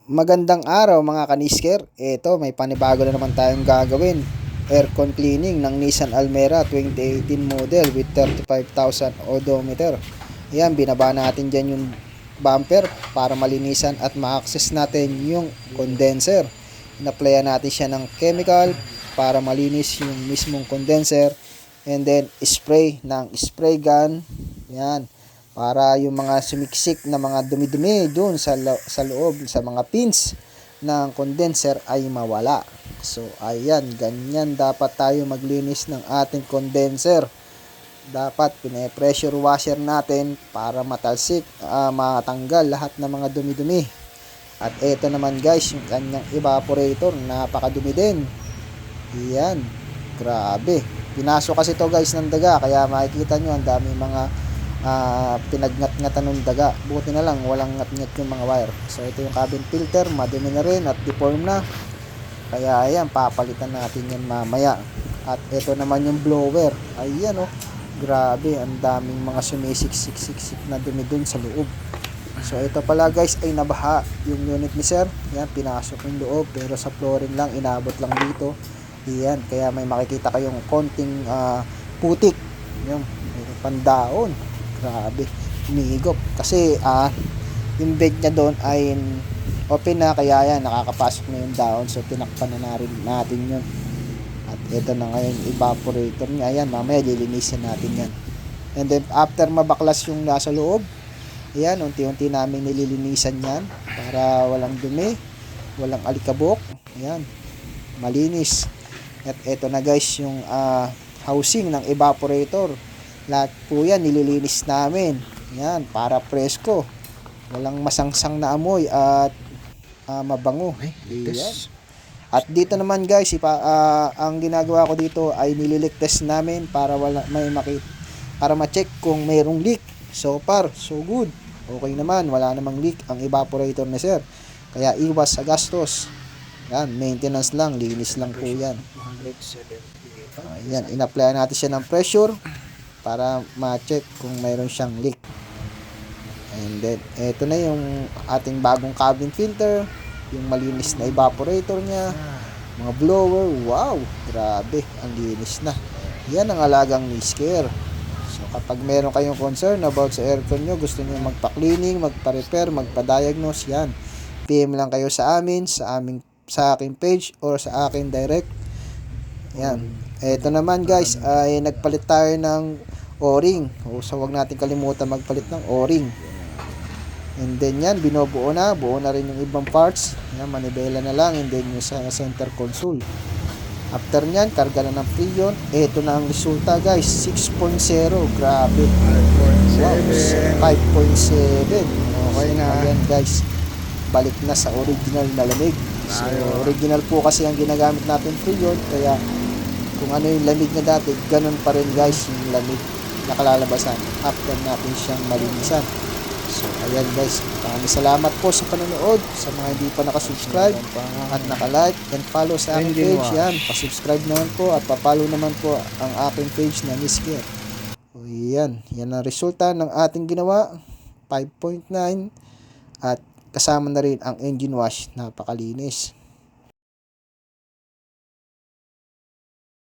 Magandang araw mga kanisker. Ito, may panibago na naman tayong gagawin. Aircon cleaning ng Nissan Almera 2018 model with 35,000 odometer. Ayan, binaba natin dyan yung bumper para malinisan at ma-access natin yung condenser. Inaplayan natin siya ng chemical para malinis yung mismong condenser. And then, spray ng spray gun. Ayan, para yung mga sumiksik na mga dumi-dumi doon sa loob, sa mga pins ng condenser ay mawala. So, ayan, ganyan dapat tayo maglinis ng ating condenser. Dapat pine-pressure washer natin para matalsik, matanggal lahat ng mga dumi-dumi. At ito naman guys, yung kanyang evaporator, napakadumi din. Ayan, grabe. Pinasok kasi to guys ng daga, kaya makikita nyo ang dami mga pinagngat-ngatan ng daga. Buti na lang walang ngat-ngat yung mga wire. So ito yung cabin filter, madumi na rin at deform na, kaya ayan, papalitan natin yan mamaya. At ito naman yung blower, ayan oh, grabe, ang daming mga sumisiksik na dumi dun sa loob. So ito pala guys ay nabaha yung unit ni sir. Yan, pinasok yung loob pero sa flooring lang, inabot lang dito. Yan, kaya may makikita kayong konting putik. Yung pandaon. Grabe, umihigop. Kasi yung bed niya doon ay open na, kaya yan, nakakapasok na yung daon. So tinakpan na rin natin yun. At ito na ngayon evaporator niya. Ayan, mamaya lilinisin natin yan. And then after mabaklas yung nasa loob, ayan, unti-unti namin nililinisan yan para walang dumi, walang alikabok. Ayan, malinis. At ito na guys yung housing ng evaporator. Lahat po yan nililinis namin. Yan, para presko. Walang masangsang na amoy at mabango. Yan. At dito naman guys, ang ginagawa ko dito ay nililik test namin para para ma-check kung mayroong leak. So far, so good. Okay naman, wala namang leak ang evaporator na sir. Kaya iwas sa gastos. Yan, maintenance lang, linis lang po yan. Yan, in-apply natin siya ng pressure para ma-check kung mayroon siyang leak. And then, eto na yung ating bagong cabin filter, yung malinis na evaporator niya, mga blower, wow, grabe, ang linis na. Yan ang alagang Nisker. So, kapag meron kayong concern about sa aircon nyo, gusto nyo magpa-cleaning, magpa-repair, magpa-diagnose, yan, PM lang kayo sa amin, sa aking page, or sa akin direct. Yan. Eto naman guys, ay nagpalit tayo ng O-ring. So wag natin kalimutan magpalit ng O-ring. And then yan, binubuo na, buo na rin yung ibang parts. Yan, manibela na lang, and then yung sa center console. After nyan, karga na ng freon. Eto na ang resulta guys, 6.0. Grabe. 5.7. Okay na. Ayan guys, balik na sa original na lamig. So original po kasi ang ginagamit natin freon, kaya kung ano yung lamig na dati, ganun pa rin guys yung lamig nakalalabasan after natin siyang malinisan. So ayan guys, maraming salamat po sa panonood. Sa mga hindi pa nakasubscribe at nakalike and follow sa aking page, yan, pasubscribe naman po at papollow naman po ang aking page na Nisker. So yan ang resulta ng ating ginawa, 5.9, at kasama na rin ang engine wash, napakalinis.